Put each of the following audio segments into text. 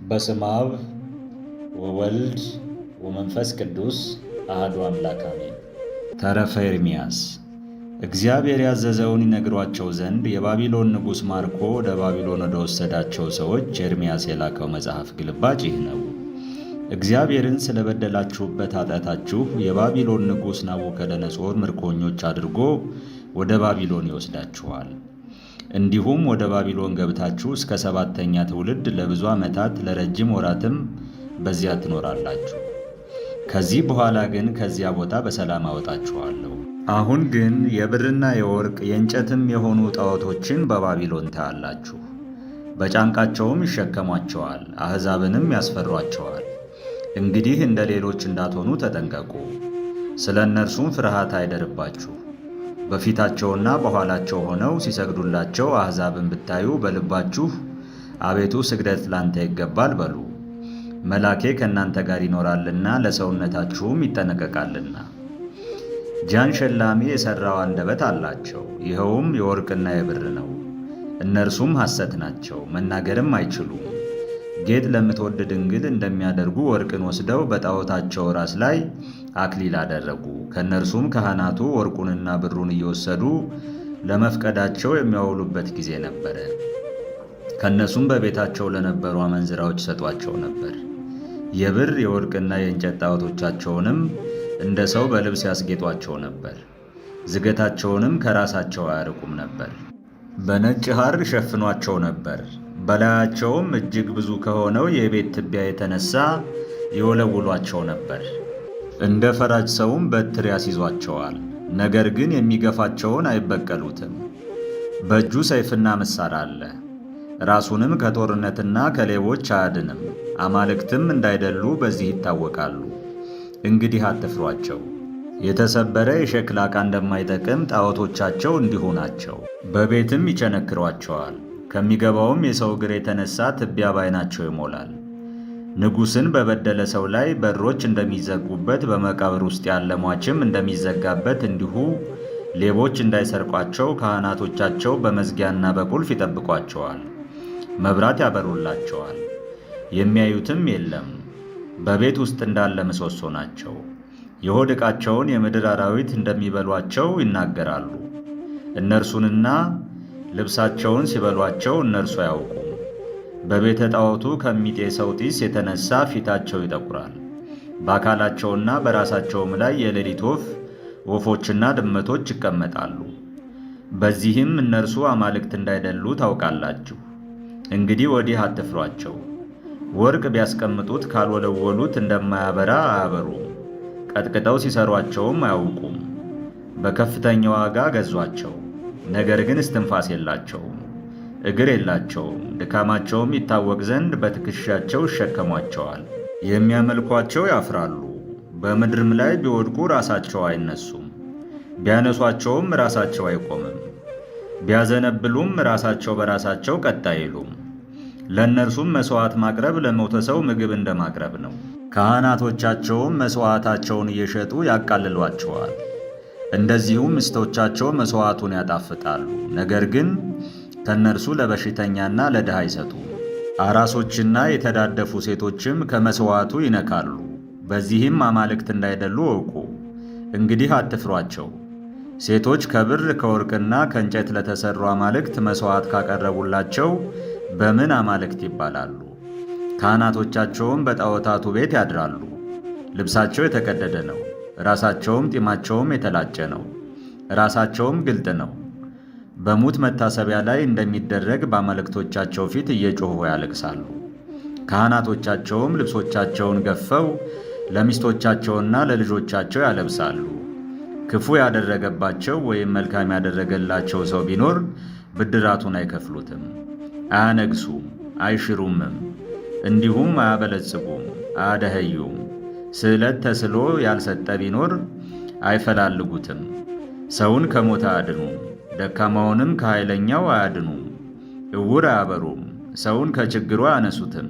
በስመ አብ ወወልድ ወመንፈስ ቅዱስ አሐዱ አምላክ አሜን። ተረፈ ኤርምያስ። እግዚአብሔር ያዘዘውን ይነግሯቸው ዘንድ የባቢሎን ንጉሥ ማርኮ ወደ ባቢሎን ወደ ወሰዳቸው ሰዎች ኤርምያስ የላከው መጽሐፍ ግልባጭ ይህ ነው። እግዚአብሔርን ስለበደላችሁበት ኃጢአታችሁ የባቢሎን ንጉሥ ናቡከደነፆር ምርኮኞች አድርጎ ወደ ባቢሎን ይወስዳችኋል። እንዲሁም ወደ ባቢሎን ገብታችሁ እስከ 7ኛ ትውልድ ለብዙ ዓመታት ለረጅም ወራትም በዚያ ትኖራላችሁ። ከዚህ በኋላ ግን ከዚያ ቦታ በሰላም አወጣችኋለሁ። አሁን ግን የብርና የወርቅ የእንጨትም የሆኑ ጣዖቶችን በባቢሎን ታያላችሁ። በጫንቃቸውም ይሸከሟቸዋል፣ አሕዛብንም ያስፈሯቸዋል። እንግዲህ እንደ ሌሎች እንዳትሆኑ ተጠንቀቁ። ስለ እነርሱም ፍርሃት አይደርባችሁ። በፊታቸውና በኋላቸው ሆነው ሲሰግዱላቸው አሕዛብን ብታዩ በልባችሁ አቤቱ ስግደት ላንተ ይገባል በሉ። መላኬ ከእናንተ ጋር ይኖራልና ለሰውነታችሁም ይጠነቀቃልና። ጃን ሸላሚ የሠራው አንደበት አላቸው፣ ይኸውም የወርቅና የብር ነው። እነርሱም ሐሰት ናቸው፣ መናገርም አይችሉም። ጌጥ ለምትወድ ድንግል እንደሚያደርጉ ወርቅን ወስደው በጣዖታቸው ራስ ላይ አክሊል አደረጉ። ከእነርሱም ካህናቱ ወርቁንና ብሩን እየወሰዱ ለመፍቀዳቸው የሚያውሉበት ጊዜ ነበረ። ከእነሱም በቤታቸው ለነበሩ አመንዝራዎች ሰጧቸው ነበር። የብር የወርቅና የእንጨት ጣዖቶቻቸውንም እንደ ሰው በልብስ ያስጌጧቸው ነበር። ዝገታቸውንም ከራሳቸው አያርቁም ነበር። በነጭ ሐር ይሸፍኗቸው ነበር። በላያቸውም እጅግ ብዙ ከሆነው የቤት ትቢያ የተነሳ ይወለውሏቸው ነበር። እንደ ፈራጅ ሰውም በትር ያስይዟቸዋል፣ ነገር ግን የሚገፋቸውን አይበቀሉትም። በእጁ ሰይፍና ምሳር አለ፣ ራሱንም ከጦርነትና ከሌቦች አያድንም። አማልክትም እንዳይደሉ በዚህ ይታወቃሉ። እንግዲህ አትፍሯቸው። የተሰበረ የሸክላ ዕቃ እንደማይጠቅም ጣዖቶቻቸው እንዲሁ ናቸው። በቤትም ይቸነክሯቸዋል። ከሚገባውም የሰው እግር የተነሳ ትቢያ ባይናቸው ይሞላል። ንጉሥን በበደለ ሰው ላይ በሮች እንደሚዘጉበት በመቃብር ውስጥ ያለ ሟችም እንደሚዘጋበት እንዲሁ ሌቦች እንዳይሰርቋቸው ካህናቶቻቸው በመዝጊያና በቁልፍ ይጠብቋቸዋል። መብራት ያበሩላቸዋል፣ የሚያዩትም የለም። በቤት ውስጥ እንዳለ ምሰሶ ናቸው። የሆድ ዕቃቸውን የምድር አራዊት እንደሚበሏቸው ይናገራሉ። እነርሱንና ልብሳቸውን ሲበሏቸው እነርሱ አያውቁም። በቤተ ጣዖቱ ከሚጤሰው ጢስ የተነሳ ፊታቸው ይጠቁራል። በአካላቸውና በራሳቸውም ላይ የሌሊት ወፎችና ድመቶች ይቀመጣሉ። በዚህም እነርሱ አማልክት እንዳይደሉ ታውቃላችሁ። እንግዲህ ወዲህ አትፍሯቸው። ወርቅ ቢያስቀምጡት ካልወለወሉት እንደማያበራ አያበሩም። ቀጥቅጠው ሲሰሯቸውም አያውቁም። በከፍተኛ ዋጋ ገዟቸው፣ ነገር ግን እስትንፋስ የላቸውም፣ እግር የላቸውም። ድካማቸውም ይታወቅ ዘንድ በትከሻቸው ይሸከሟቸዋል። የሚያመልኳቸው ያፍራሉ። በምድርም ላይ ቢወድቁ ራሳቸው አይነሱም። ቢያነሷቸውም ራሳቸው አይቆምም። ቢያዘነብሉም ራሳቸው በራሳቸው ቀጥ አይሉም። ለእነርሱም መሥዋዕት ማቅረብ ለሞተ ሰው ምግብ እንደ ማቅረብ ነው። ካህናቶቻቸውም መሥዋዕታቸውን እየሸጡ ያቃልሏቸዋል። እንደዚሁም ሚስቶቻቸው መሥዋዕቱን ያጣፍጣሉ፣ ነገር ግን ከእነርሱ ለበሽተኛና ለድሃ አይሰጡም። አራሶችና የተዳደፉ ሴቶችም ከመሥዋዕቱ ይነካሉ። በዚህም አማልክት እንዳይደሉ እወቁ። እንግዲህ አትፍሯቸው። ሴቶች ከብር ከወርቅና ከእንጨት ለተሠሩ አማልክት መሥዋዕት ካቀረቡላቸው በምን አማልክት ይባላሉ? ካህናቶቻቸውም በጣዖታቱ ቤት ያድራሉ። ልብሳቸው የተቀደደ ነው፣ ራሳቸውም ጢማቸውም የተላጨ ነው፣ ራሳቸውም ግልጥ ነው። በሙት መታሰቢያ ላይ እንደሚደረግ በአማልክቶቻቸው ፊት እየጮኹ ያለቅሳሉ። ካህናቶቻቸውም ልብሶቻቸውን ገፈው ለሚስቶቻቸውና ለልጆቻቸው ያለብሳሉ። ክፉ ያደረገባቸው ወይም መልካም ያደረገላቸው ሰው ቢኖር ብድራቱን አይከፍሉትም፣ አያነግሱም፣ አይሽሩምም፣ እንዲሁም አያበለጽጉም፣ አያደኸዩም። ስዕለት ተስሎ ያልሰጠ ቢኖር አይፈላልጉትም። ሰውን ከሞት አያድኑም፣ ደካማውንም ከኃይለኛው አያድኑም። ዕውር አያበሩም፣ ሰውን ከችግሩ አያነሱትም።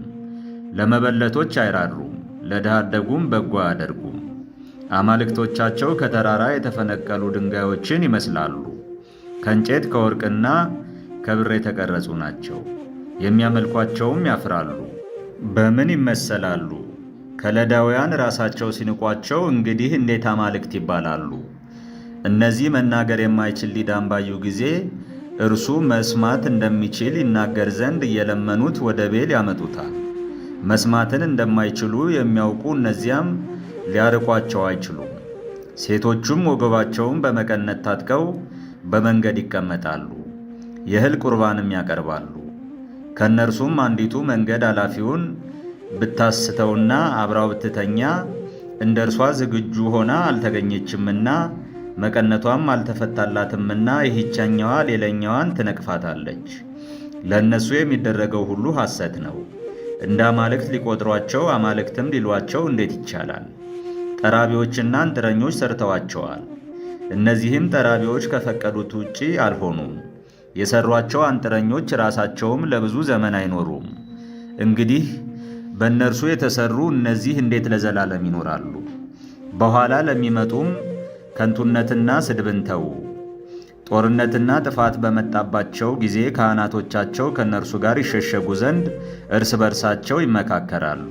ለመበለቶች አይራሩም፣ ለድሃ አደጉም በጎ አያደርጉም። አማልክቶቻቸው ከተራራ የተፈነቀሉ ድንጋዮችን ይመስላሉ። ከእንጨት ከወርቅና ከብር የተቀረጹ ናቸው። የሚያመልኳቸውም ያፍራሉ። በምን ይመሰላሉ? ከለዳውያን ራሳቸው ሲንቋቸው እንግዲህ እንዴት አማልክት ይባላሉ? እነዚህ መናገር የማይችል ዲዳን ባዩ ጊዜ እርሱ መስማት እንደሚችል ይናገር ዘንድ እየለመኑት ወደ ቤል ያመጡታል። መስማትን እንደማይችሉ የሚያውቁ እነዚያም ሊያርቋቸው አይችሉም። ሴቶቹም ወገባቸውን በመቀነት ታጥቀው በመንገድ ይቀመጣሉ፣ የእህል ቁርባንም ያቀርባሉ። ከእነርሱም አንዲቱ መንገድ አላፊውን ብታስተውና አብራው ብትተኛ እንደ እርሷ ዝግጁ ሆና አልተገኘችምና መቀነቷም አልተፈታላትምና ይህቻኛዋ ሌላኛዋን ትነቅፋታለች። ለእነሱ የሚደረገው ሁሉ ሐሰት ነው። እንደ አማልክት ሊቆጥሯቸው አማልክትም ሊሏቸው እንዴት ይቻላል? ጠራቢዎችና አንጥረኞች ሰርተዋቸዋል። እነዚህም ጠራቢዎች ከፈቀዱት ውጪ አልሆኑም። የሰሯቸው አንጥረኞች ራሳቸውም ለብዙ ዘመን አይኖሩም። እንግዲህ በእነርሱ የተሰሩ እነዚህ እንዴት ለዘላለም ይኖራሉ? በኋላ ለሚመጡም ከንቱነትና ስድብን ተዉ። ጦርነትና ጥፋት በመጣባቸው ጊዜ ካህናቶቻቸው ከእነርሱ ጋር ይሸሸጉ ዘንድ እርስ በርሳቸው ይመካከራሉ።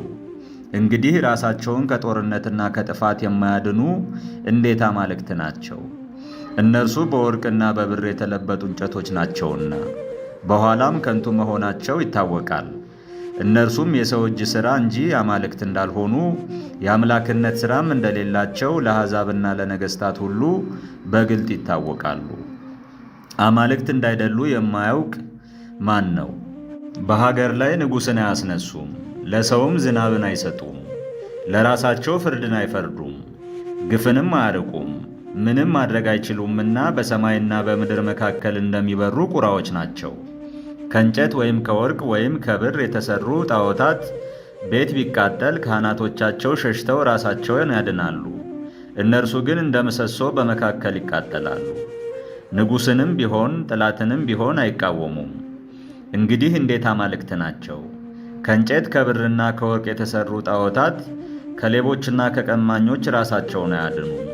እንግዲህ ራሳቸውን ከጦርነትና ከጥፋት የማያድኑ እንዴት አማልክት ናቸው? እነርሱ በወርቅና በብር የተለበጡ እንጨቶች ናቸውና፣ በኋላም ከንቱ መሆናቸው ይታወቃል። እነርሱም የሰው እጅ ሥራ እንጂ አማልክት እንዳልሆኑ የአምላክነት ሥራም እንደሌላቸው ለአሕዛብና ለነገሥታት ሁሉ በግልጥ ይታወቃሉ። አማልክት እንዳይደሉ የማያውቅ ማን ነው? በሀገር ላይ ንጉሥን አያስነሱም፣ ለሰውም ዝናብን አይሰጡም። ለራሳቸው ፍርድን አይፈርዱም፣ ግፍንም አያርቁም። ምንም ማድረግ አይችሉምና በሰማይና በምድር መካከል እንደሚበሩ ቁራዎች ናቸው። ከእንጨት ወይም ከወርቅ ወይም ከብር የተሰሩ ጣዖታት ቤት ቢቃጠል ካህናቶቻቸው ሸሽተው ራሳቸውን ያድናሉ። እነርሱ ግን እንደ ምሰሶ በመካከል ይቃጠላሉ። ንጉሥንም ቢሆን ጠላትንም ቢሆን አይቃወሙም። እንግዲህ እንዴት አማልክት ናቸው? ከእንጨት ከብርና ከወርቅ የተሰሩ ጣዖታት ከሌቦችና ከቀማኞች ራሳቸውን አያድኑም።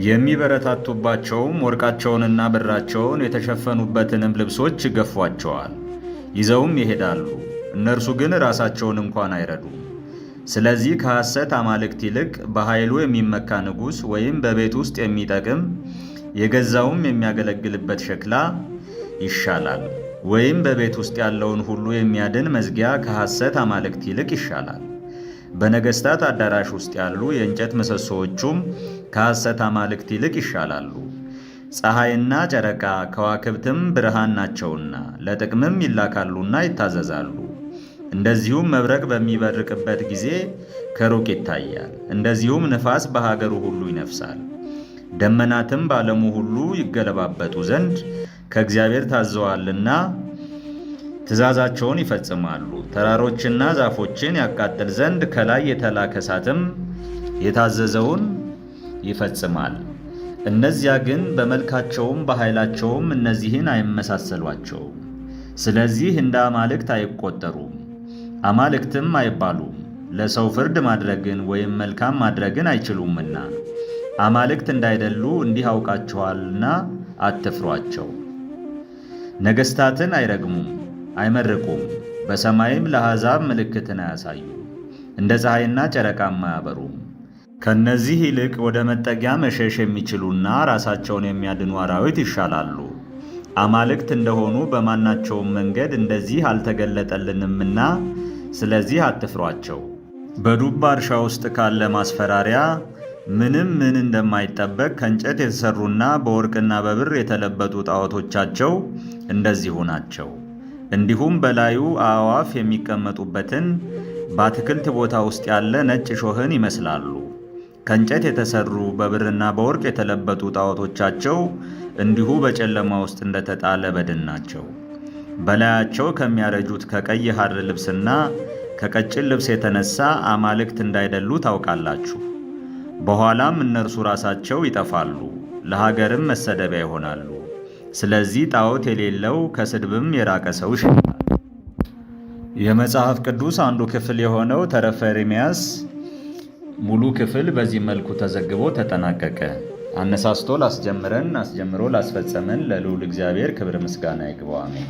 የሚበረታቱባቸውም ወርቃቸውንና ብራቸውን የተሸፈኑበትንም ልብሶች ይገፏቸዋል፣ ይዘውም ይሄዳሉ። እነርሱ ግን ራሳቸውን እንኳን አይረዱም። ስለዚህ ከሐሰት አማልክት ይልቅ በኃይሉ የሚመካ ንጉሥ ወይም በቤት ውስጥ የሚጠቅም የገዛውም የሚያገለግልበት ሸክላ ይሻላል። ወይም በቤት ውስጥ ያለውን ሁሉ የሚያድን መዝጊያ ከሐሰት አማልክት ይልቅ ይሻላል። በነገሥታት አዳራሽ ውስጥ ያሉ የእንጨት ምሰሶዎቹም ከሐሰት አማልክት ይልቅ ይሻላሉ። ፀሐይና ጨረቃ ከዋክብትም ብርሃን ናቸውና ለጥቅምም ይላካሉና ይታዘዛሉ። እንደዚሁም መብረቅ በሚበርቅበት ጊዜ ከሩቅ ይታያል። እንደዚሁም ንፋስ በሀገሩ ሁሉ ይነፍሳል። ደመናትም በዓለሙ ሁሉ ይገለባበጡ ዘንድ ከእግዚአብሔር ታዘዋልና ትእዛዛቸውን ይፈጽማሉ። ተራሮችና ዛፎችን ያቃጥል ዘንድ ከላይ የተላከ እሳትም የታዘዘውን ይፈጽማል። እነዚያ ግን በመልካቸውም በኃይላቸውም እነዚህን አይመሳሰሏቸውም። ስለዚህ እንደ አማልክት አይቆጠሩም፣ አማልክትም አይባሉም። ለሰው ፍርድ ማድረግን ወይም መልካም ማድረግን አይችሉምና አማልክት እንዳይደሉ እንዲህ አውቃቸዋልና አትፍሯቸው። ነገሥታትን አይረግሙም አይመርቁም፣ በሰማይም ለአሕዛብ ምልክትን አያሳዩም፣ እንደ ፀሐይና ጨረቃም አያበሩም። ከነዚህ ይልቅ ወደ መጠጊያ መሸሽ የሚችሉና ራሳቸውን የሚያድኑ አራዊት ይሻላሉ። አማልክት እንደሆኑ በማናቸውም መንገድ እንደዚህ አልተገለጠልንምና ስለዚህ አትፍሯቸው። በዱባ እርሻ ውስጥ ካለ ማስፈራሪያ ምንም ምን እንደማይጠበቅ ከእንጨት የተሰሩና በወርቅና በብር የተለበጡ ጣዖቶቻቸው እንደዚሁ ናቸው። እንዲሁም በላዩ አዕዋፍ የሚቀመጡበትን በአትክልት ቦታ ውስጥ ያለ ነጭ እሾህን ይመስላሉ። ከእንጨት የተሰሩ በብርና በወርቅ የተለበጡ ጣዖቶቻቸው እንዲሁ በጨለማ ውስጥ እንደተጣለ በድን ናቸው። በላያቸው ከሚያረጁት ከቀይ ሐር ልብስና ከቀጭን ልብስ የተነሳ አማልክት እንዳይደሉ ታውቃላችሁ። በኋላም እነርሱ ራሳቸው ይጠፋሉ፣ ለሀገርም መሰደቢያ ይሆናሉ። ስለዚህ ጣዖት የሌለው ከስድብም የራቀ ሰው ይሻላል። የመጽሐፍ ቅዱስ አንዱ ክፍል የሆነው ተረፈ ኤርምያስ ሙሉ ክፍል በዚህ መልኩ ተዘግቦ ተጠናቀቀ። አነሳስቶ ላስጀምረን አስጀምሮ ላስፈጸመን ለልዑል እግዚአብሔር ክብር ምስጋና ይግባው። አሜን።